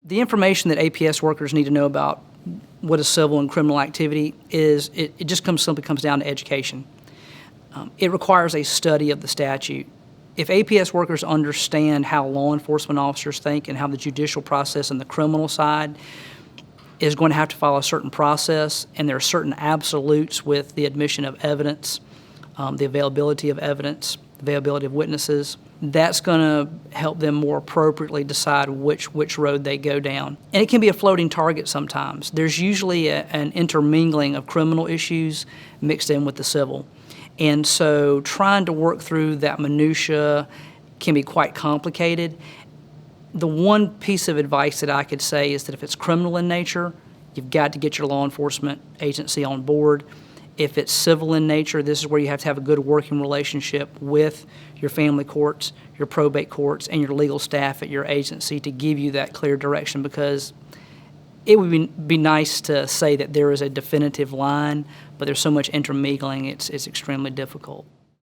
The information that APS workers need to know about what is civil and criminal activity is, it just simply comes down to education. It requires a study of the statute. If APS workers understand how law enforcement officers think and how the judicial process and the criminal side is going to have to follow a certain process, and there are certain absolutes with the admission of evidence, the availability of evidence, availability of witnesses, that's going to help them more appropriately decide which road they go down. And it can be a floating target sometimes. There's usually an intermingling of criminal issues mixed in with the civil. And so trying to work through that minutia can be quite complicated. The one piece of advice that I could say is that if it's criminal in nature, you've got to get your law enforcement agency on board. If it's civil in nature, this is where you have to have a good working relationship with your family courts, your probate courts, and your legal staff at your agency to give you that clear direction, because it would be nice to say that there is a definitive line, but there's so much intermingling, it's extremely difficult.